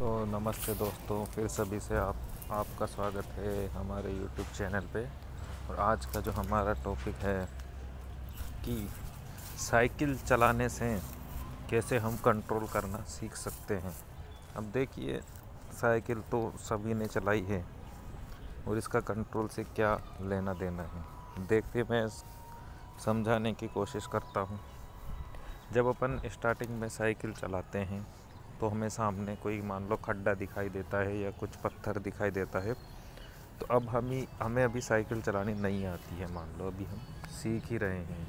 तो नमस्ते दोस्तों, फिर सभी से आपका स्वागत है हमारे YouTube चैनल पे। और आज का जो हमारा टॉपिक है कि साइकिल चलाने से कैसे हम कंट्रोल करना सीख सकते हैं। अब देखिए, साइकिल तो सभी ने चलाई है और इसका कंट्रोल से क्या लेना देना है, देखते मैं समझाने की कोशिश करता हूँ। जब अपन स्टार्टिंग में साइकिल चलाते हैं तो हमें सामने कोई मान लो खड्डा दिखाई देता है या कुछ पत्थर दिखाई देता है। तो अब हमें अभी साइकिल चलानी नहीं आती है, मान लो अभी हम सीख ही रहे हैं।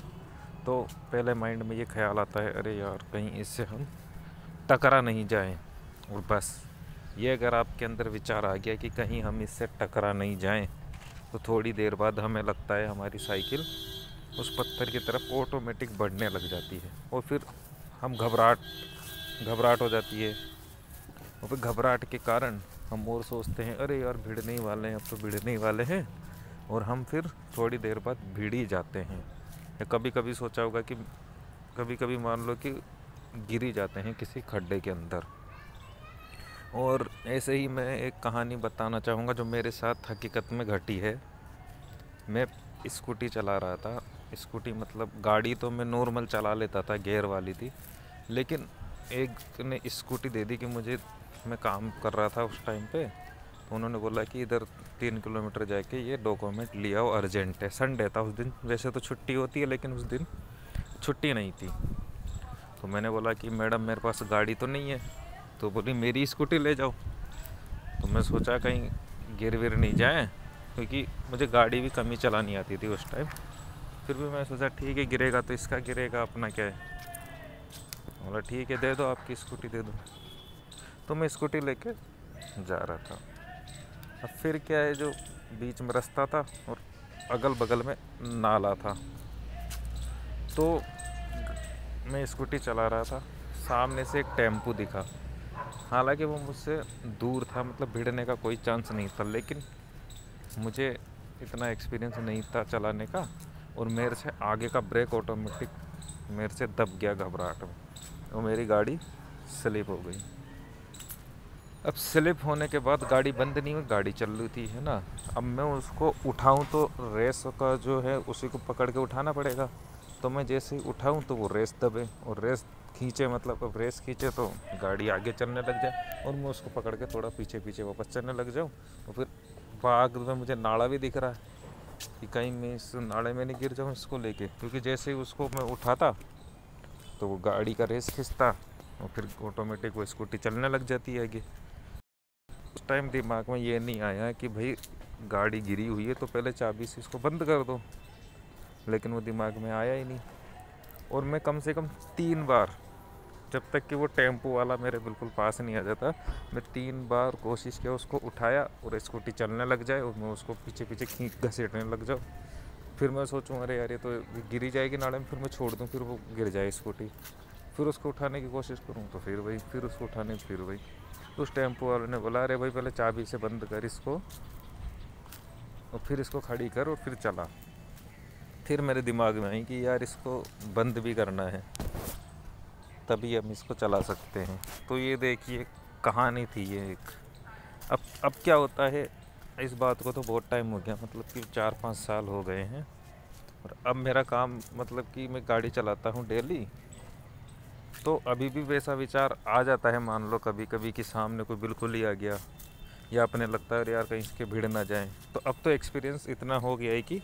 तो पहले माइंड में ये ख्याल आता है, अरे यार कहीं इससे हम टकरा नहीं जाएं। और बस ये अगर आपके अंदर विचार आ गया कि कहीं हम इससे टकरा नहीं जाएं, तो थोड़ी देर बाद हमें लगता है हमारी साइकिल उस पत्थर की तरफ ऑटोमेटिक बढ़ने लग जाती है। और फिर हम घबराहट हो जाती है। और फिर घबराहट के कारण हम और सोचते हैं, अरे यार भिड़ने ही वाले हैं, अब तो भिड़ने ही वाले हैं। और हम फिर थोड़ी देर बाद भिड़ ही जाते हैं। या कभी कभी सोचा होगा कि कभी कभी मान लो कि गिर ही जाते हैं किसी खड्डे के अंदर। और ऐसे ही मैं एक कहानी बताना चाहूँगा जो मेरे साथ हकीकत में घटी है। मैं स्कूटी चला रहा था। स्कूटी मतलब गाड़ी तो मैं नॉर्मल चला लेता था, गियर वाली थी। लेकिन एक ने स्कूटी दे दी कि मुझे, मैं काम कर रहा था उस टाइम पे, तो उन्होंने बोला कि इधर 3 किलोमीटर जाके ये डॉक्यूमेंट ले आओ, अर्जेंट है। संडे था उस दिन, वैसे तो छुट्टी होती है लेकिन उस दिन छुट्टी नहीं थी। तो मैंने बोला कि मैडम मेरे पास गाड़ी तो नहीं है। तो बोली मेरी स्कूटी ले जाओ। तो मैं सोचा कहीं गिर विर नहीं जाए, क्योंकि मुझे गाड़ी भी कम ही चलानी आती थी उस टाइम। फिर भी मैं सोचा ठीक है, गिरेगा तो इसका गिरेगा, अपना क्या है। बोला ठीक है, दे दो, आपकी स्कूटी दे दो। तो मैं स्कूटी लेके जा रहा था। अब फिर क्या है, जो बीच में रास्ता था और अगल बगल में नाला था। तो मैं स्कूटी चला रहा था, सामने से एक टेम्पू दिखा। हालांकि वो मुझसे दूर था, मतलब भिड़ने का कोई चांस नहीं था, लेकिन मुझे इतना एक्सपीरियंस नहीं था चलाने का। और मेरे से आगे का ब्रेक ऑटोमेटिक मेरे से दब गया घबराहट में, और मेरी गाड़ी स्लिप हो गई। अब स्लिप होने के बाद गाड़ी बंद नहीं हुई, गाड़ी चल रही थी, है ना। अब मैं उसको उठाऊं तो रेस का जो है उसी को पकड़ के उठाना पड़ेगा। तो मैं जैसे ही उठाऊं तो वो रेस दबे, और रेस खींचे, मतलब अब रेस खींचे तो गाड़ी आगे चलने लग जाए और मैं उसको पकड़ के थोड़ा पीछे पीछे वापस चलने लग जाऊँ। और फिर बाग में मुझे नाला भी दिख रहा है कि कहीं मैं इस नाले में नहीं गिर जाऊँ इसको लेके, क्योंकि जैसे ही उसको मैं उठाता तो वो गाड़ी का रेस खींचता और फिर ऑटोमेटिक वो स्कूटी चलने लग जाती है आगे। उस टाइम दिमाग में ये नहीं आया कि भाई गाड़ी गिरी हुई है तो पहले चाबी से इसको बंद कर दो, लेकिन वो दिमाग में आया ही नहीं। और मैं कम से कम 3 बार, जब तक कि वो टेम्पो वाला मेरे बिल्कुल पास नहीं आ जाता, मैं 3 बार कोशिश किया उसको उठाया और स्कूटी चलने लग जाए और मैं उसको पीछे पीछे खींच घसीटने लग जाऊँ। फिर मैं सोचूं अरे यार ये तो गिरी जाएगी नाले में, फिर मैं छोड़ दूं, फिर वो गिर जाए स्कूटी। फिर उसको उठाने की कोशिश करूं तो फिर वही, फिर उसको उठाने फिर वही। तो उस टेम्पो वाले ने बोला, अरे भाई पहले चाबी से बंद कर इसको और फिर इसको खड़ी कर और फिर चला। फिर मेरे दिमाग में आई कि यार इसको बंद भी करना है, तभी हम इसको चला सकते हैं। तो ये देखिए कहानी थी ये एक। अब क्या होता है, इस बात को तो बहुत टाइम हो गया, मतलब कि 4-5 साल हो गए हैं। और अब मेरा काम मतलब कि मैं गाड़ी चलाता हूँ डेली। तो अभी भी वैसा विचार आ जाता है, मान लो कभी कभी कि सामने कोई बिल्कुल ही आ गया, या अपने लगता है यार कहीं इसके भिड़ ना जाए। तो अब तो एक्सपीरियंस इतना हो गया है कि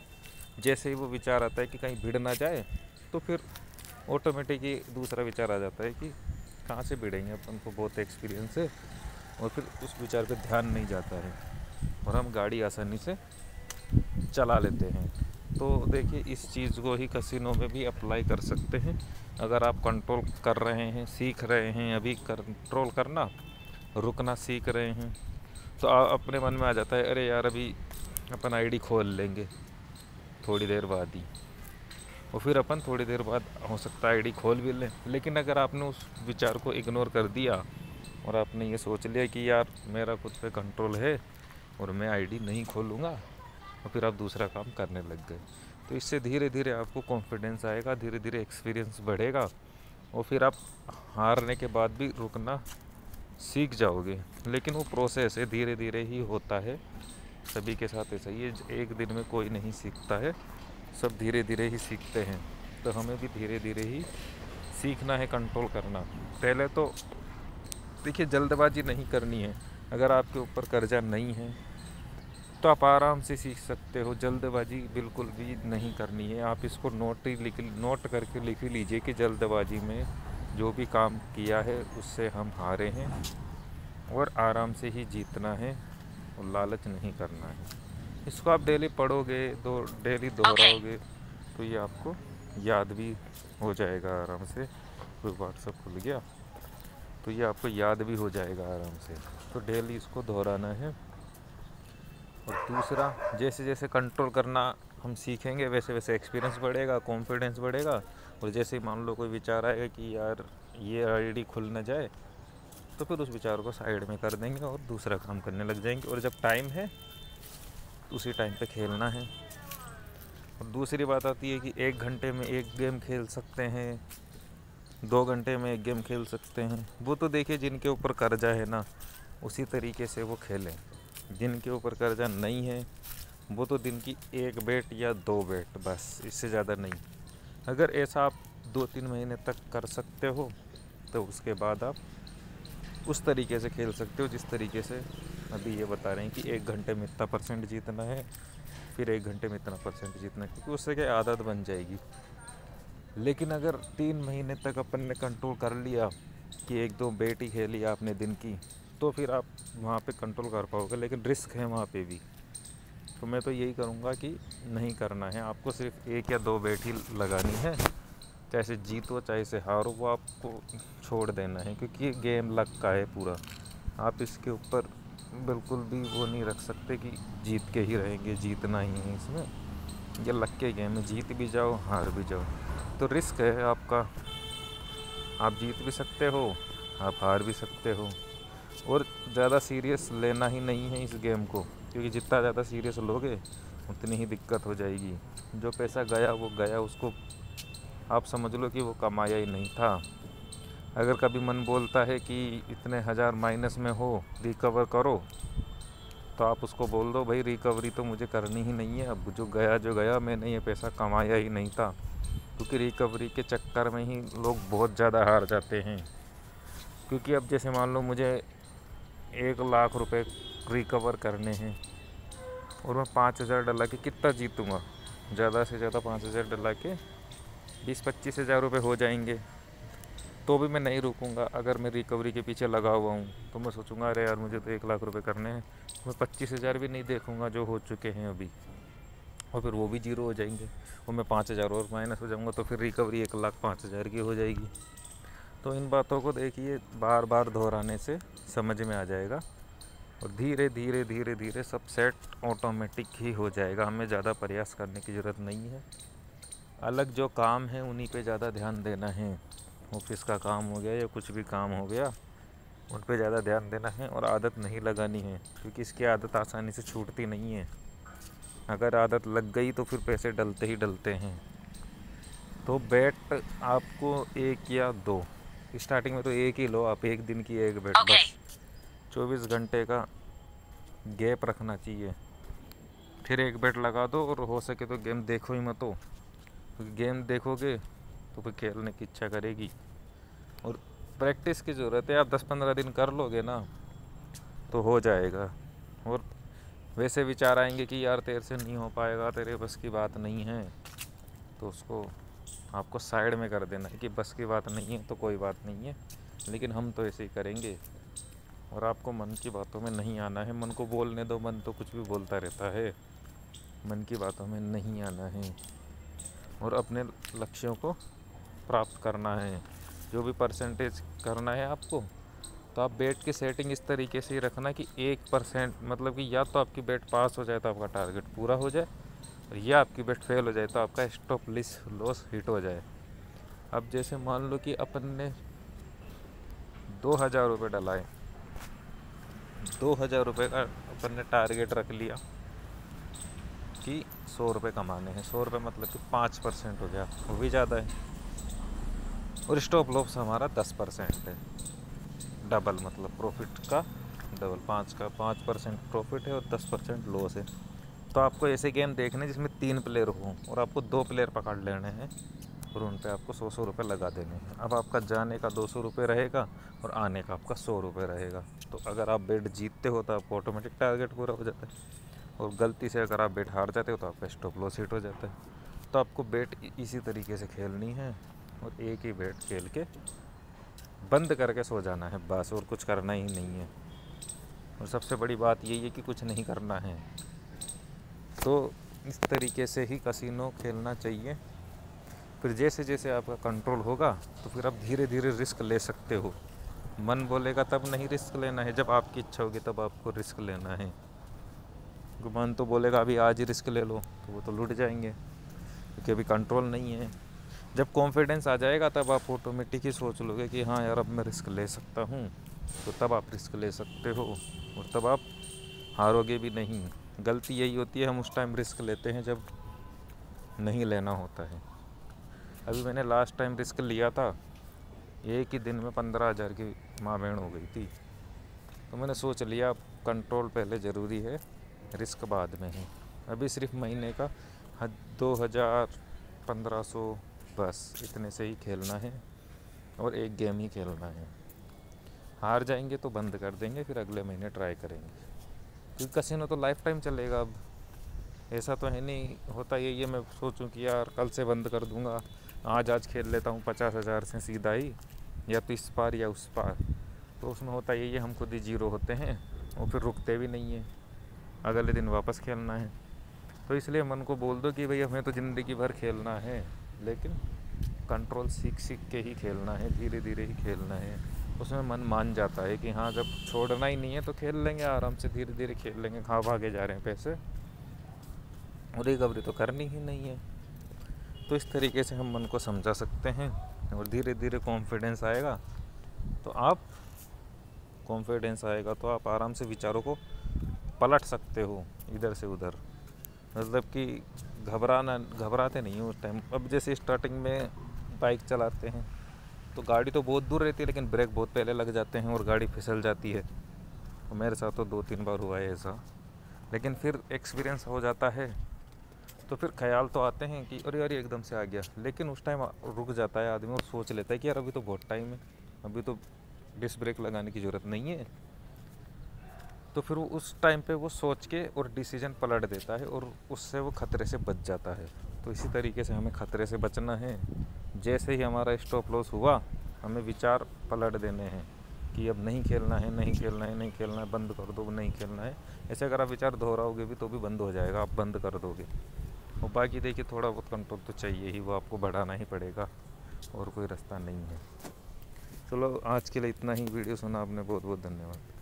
जैसे ही वो विचार आता है कि कहीं भिड़ ना जाए, तो फिर ऑटोमेटिक ही दूसरा विचार आ जाता है कि कहाँ से भिड़ेंगे, अपन को बहुत एक्सपीरियंस है। और फिर उस विचार पे ध्यान नहीं जाता है और हम गाड़ी आसानी से चला लेते हैं। तो देखिए इस चीज़ को ही कैसीनो में भी अप्लाई कर सकते हैं। अगर आप कंट्रोल कर रहे हैं, सीख रहे हैं अभी कंट्रोल करना, रुकना सीख रहे हैं, तो अपने मन में आ जाता है, अरे यार अभी अपन आईडी खोल लेंगे थोड़ी देर बाद ही। और फिर अपन थोड़ी देर बाद हो सकता है आईडी खोल भी लें। लेकिन अगर आपने उस विचार को इग्नोर कर दिया और आपने ये सोच लिया कि यार मेरा खुद पे कंट्रोल है और मैं आईडी नहीं खोलूँगा, और फिर आप दूसरा काम करने लग गए, तो इससे धीरे धीरे आपको कॉन्फिडेंस आएगा, धीरे धीरे एक्सपीरियंस बढ़ेगा। और फिर आप हारने के बाद भी रुकना सीख जाओगे। लेकिन वो प्रोसेस है, धीरे धीरे ही होता है, सभी के साथ ऐसा ही है। एक दिन में कोई नहीं सीखता है, सब धीरे धीरे ही सीखते हैं। तो हमें भी धीरे धीरे ही सीखना है, कंट्रोल करना। पहले तो देखिए, जल्दबाजी नहीं करनी है। अगर आपके ऊपर कर्जा नहीं है तो आप आराम से सीख सकते हो, जल्दबाजी बिल्कुल भी नहीं करनी है। आप इसको नोट करके लिख ही लीजिए कि जल्दबाजी में जो भी काम किया है उससे हम हारे हैं, और आराम से ही जीतना है, और लालच नहीं करना है। इसको आप डेली पढ़ोगे, डेली दोहराओगे, तो ये आपको याद भी हो जाएगा आराम से। कोई व्हाट्सएप खुल गया तो ये आपको याद भी हो जाएगा आराम से। तो डेली इसको दोहराना है। और दूसरा, जैसे जैसे कंट्रोल करना हम सीखेंगे वैसे वैसे एक्सपीरियंस बढ़ेगा, कॉन्फिडेंस बढ़ेगा। और जैसे मान लो कोई विचार आएगा कि यार ये आईडी खुल ना जाए, तो फिर उस विचार को साइड में कर देंगे और दूसरा काम करने लग जाएंगे। और जब टाइम है तो उसी टाइम पे खेलना है। और दूसरी बात आती है कि 1 घंटे में एक गेम खेल सकते हैं, 2 घंटे में एक गेम खेल सकते हैं। वो तो देखिए जिनके ऊपर कर्जा है ना, उसी तरीके से वो खेलें। जिनके ऊपर कर्जा नहीं है वो तो दिन की 1 बेट या 2 बेट, बस, इससे ज़्यादा नहीं। अगर ऐसा आप 2-3 महीने तक कर सकते हो तो उसके बाद आप उस तरीके से खेल सकते हो जिस तरीके से अभी ये बता रहे हैं कि 1 घंटे में इतना % जीतना है, फिर 1 घंटे में इतना % जीतना है, क्योंकि उससे क्या आदत बन जाएगी। लेकिन अगर 3 महीने तक अपन ने कंट्रोल कर लिया कि 1-2 बेट ही खेली आपने दिन की, तो फिर आप वहाँ पे कंट्रोल कर पाओगे। लेकिन रिस्क है वहाँ पे भी। तो मैं तो यही करूँगा कि नहीं करना है, आपको सिर्फ 1 या 2 बेट ही लगानी है। चाहे से जीतो चाहे से हारो, वो आपको छोड़ देना है, क्योंकि ये गेम लक का है पूरा। आप इसके ऊपर बिल्कुल भी वो नहीं रख सकते कि जीत के ही रहेंगे, जीतना ही है इसमें। ये लक के गेम है, जीत भी जाओ हार भी जाओ। तो रिस्क है आपका, आप जीत भी सकते हो, आप हार भी सकते हो। और ज़्यादा सीरियस लेना ही नहीं है इस गेम को, क्योंकि जितना ज़्यादा सीरियस लोगे उतनी ही दिक्कत हो जाएगी। जो पैसा गया वो गया, उसको आप समझ लो कि वो कमाया ही नहीं था। अगर कभी मन बोलता है कि इतने हज़ार माइनस में हो, रिकवर करो, तो आप उसको बोल दो भाई रिकवरी तो मुझे करनी ही नहीं है। अब जो गया मैंने ये पैसा कमाया ही नहीं था। क्योंकि रिकवरी के चक्कर में ही लोग बहुत ज़्यादा हार जाते हैं। क्योंकि अब जैसे मान लो मुझे 1 लाख रुपए रिकवर करने हैं, और मैं 5,000 डला के कितना जीतूँगा? ज़्यादा से ज़्यादा 5,000 डला के 20-25 हज़ार रुपये हो जाएंगे। तो भी मैं नहीं रुकूँगा। अगर मैं रिकवरी के पीछे लगा हुआ हूँ तो मैं सोचूंगा अरे यार मुझे तो 1 लाख रुपए करने हैं, मैं 25,000 भी नहीं देखूँगा जो हो चुके हैं अभी, और फिर वो भी जीरो हो जाएंगे, और मैं 5,000 और माइनस हो जाऊँगा, तो फिर रिकवरी 1,05,000 की हो जाएगी। तो इन बातों को देखिए, बार बार दोहराने से समझ में आ जाएगा, और धीरे धीरे धीरे धीरे सब सेट ऑटोमेटिक ही हो जाएगा। हमें ज़्यादा प्रयास करने की ज़रूरत नहीं है। अलग जो काम है उन्हीं पे ज़्यादा ध्यान देना है। ऑफिस का काम हो गया या कुछ भी काम हो गया, उन पे ज़्यादा ध्यान देना है, और आदत नहीं लगानी है, क्योंकि इसकी आदत आसानी से छूटती नहीं है। अगर आदत लग गई तो फिर पैसे डलते ही डलते हैं। तो बेट आपको 1 या 2, स्टार्टिंग में तो 1 ही लो आप, 1 दिन की 1 बेट बस। 24 घंटे का गैप रखना चाहिए, फिर 1 बेट लगा दो। और हो सके तो गेम देखो ही मत हो, क्योंकि गेम देखोगे तो फिर खेलने की इच्छा करेगी। और प्रैक्टिस की ज़रूरत है। आप 10-15 दिन कर लोगे ना तो हो जाएगा। और वैसे विचार आएंगे कि यार तेरे से नहीं हो पाएगा, तेरे बस की बात नहीं है, तो उसको आपको साइड में कर देना है कि बस की बात नहीं है तो कोई बात नहीं है, लेकिन हम तो ऐसे ही करेंगे। और आपको मन की बातों में नहीं आना है। मन को बोलने दो, मन तो कुछ भी बोलता रहता है। मन की बातों में नहीं आना है और अपने लक्ष्यों को प्राप्त करना है। जो भी परसेंटेज करना है आपको, तो आप बेट की सेटिंग इस तरीके से ही रखना कि 1%, मतलब कि या तो आपकी बेट पास हो जाए तो आपका टारगेट पूरा हो जाए, और या आपकी बेट फेल हो जाए तो आपका स्टॉप लॉस हिट हो जाए। अब जैसे मान लो कि अपन ने 2,000 रुपये डलाए, 2,000 रुपये का अपन ने टारगेट रख लिया कि 100 रुपये कमाने हैं। 100 रुपये मतलब कि 5% हो गया, वो भी ज़्यादा है। और स्टॉप लॉस हमारा 10% है। डबल, मतलब प्रॉफिट का डबल। 5% प्रॉफिट है और 10% लॉस है। तो आपको ऐसे गेम देखने जिसमें 3 प्लेयर हों और आपको 2 प्लेयर पकड़ लेने हैं और उन पे आपको 100 रुपये लगा देने हैं। अब आपका जाने का 200 रुपये रहेगा और आने का आपका 100 रुपये रहेगा। तो अगर आप बेट जीतते हो तो आपको ऑटोमेटिक टारगेट पूरा हो जाता है, और गलती से अगर आप बेट हार जाते हो तो आपका स्टॉप लॉस हिट हो जाता है। तो आपको बेट इसी तरीके से खेलनी है और एक ही बेट खेल के बंद करके सो जाना है बस, और कुछ करना ही नहीं है। और सबसे बड़ी बात यही है कि कुछ नहीं करना है। तो इस तरीके से ही कसिनो खेलना चाहिए। फिर जैसे जैसे आपका कंट्रोल होगा तो फिर आप धीरे धीरे रिस्क ले सकते हो। मन बोलेगा तब नहीं रिस्क लेना है, जब आपकी इच्छा होगी तब आपको रिस्क लेना है। मन तो बोलेगा अभी आज ही रिस्क ले लो, तो वो तो लूट जाएंगे क्योंकि अभी कंट्रोल नहीं है। जब कॉन्फिडेंस आ जाएगा तब आप ऑटोमेटिक ही सोच लोगे कि हाँ यार अब मैं रिस्क ले सकता हूँ, तो तब आप रिस्क ले सकते हो और तब आप हारोगे भी नहीं। गलती यही होती है, हम उस टाइम रिस्क लेते हैं जब नहीं लेना होता है। अभी मैंने लास्ट टाइम रिस्क लिया था, एक ही दिन में 15,000 की माँ बहन हो गई थी। तो मैंने सोच लिया अब कंट्रोल पहले ज़रूरी है, रिस्क बाद में है। अभी सिर्फ महीने का 2,000 1500 बस इतने से ही खेलना है और एक गेम ही खेलना है। हार जाएंगे तो बंद कर देंगे, फिर अगले महीने ट्राई करेंगे, क्योंकि कसिनो तो लाइफ टाइम चलेगा। अब ऐसा तो है नहीं, होता यही है मैं सोचूं कि यार कल से बंद कर दूंगा, आज खेल लेता हूँ 50,000 से सीधा ही, या तो इस पार या उस पार। तो उसमें होता यही है, हम खुद ही जीरो होते हैं और फिर रुकते भी नहीं हैं, अगले दिन वापस खेलना है। तो इसलिए मन को बोल दो कि भाई हमें तो ज़िंदगी भर खेलना है, लेकिन कंट्रोल सीख सीख के ही खेलना है, धीरे धीरे ही खेलना है। उसमें मन मान जाता है कि हाँ जब छोड़ना ही नहीं है तो खेल लेंगे आराम से, धीरे धीरे खेल लेंगे, खा भागे जा रहे हैं पैसे और रिकवरी तो करनी ही नहीं है। तो इस तरीके से हम मन को समझा सकते हैं और धीरे धीरे कॉन्फिडेंस आएगा तो आप आराम से विचारों को पलट सकते हो इधर से उधर। मतलब कि घबराते नहीं हो उस टाइम। अब जैसे स्टार्टिंग में बाइक चलाते हैं तो गाड़ी तो बहुत दूर रहती है, लेकिन ब्रेक बहुत पहले लग जाते हैं और गाड़ी फिसल जाती है। और मेरे साथ तो 2-3 बार हुआ है ऐसा, लेकिन फिर एक्सपीरियंस हो जाता है तो फिर ख्याल तो आते हैं कि अरे यार एकदम से आ गया, लेकिन उस टाइम रुक जाता है आदमी और सोच लेता है कि यार अभी तो बहुत टाइम है, अभी तो डिस्क ब्रेक लगाने की ज़रूरत नहीं है। तो फिर वो उस टाइम पे वो सोच के और डिसीजन पलट देता है और उससे वो खतरे से बच जाता है। तो इसी तरीके से हमें खतरे से बचना है। जैसे ही हमारा स्टॉप लॉस हुआ, हमें विचार पलट देने हैं कि अब नहीं खेलना है, नहीं खेलना है, नहीं खेलना है, बंद कर दो, नहीं खेलना है। ऐसे अगर आप विचार दोहराओगे भी तो भी बंद हो जाएगा, आप बंद कर दोगे। और बाकी देखिए थोड़ा बहुत कंट्रोल तो चाहिए ही, वो आपको बढ़ाना ही पड़ेगा और कोई रास्ता नहीं है। चलो आज के लिए इतना ही। वीडियो सुना आपने, बहुत बहुत धन्यवाद।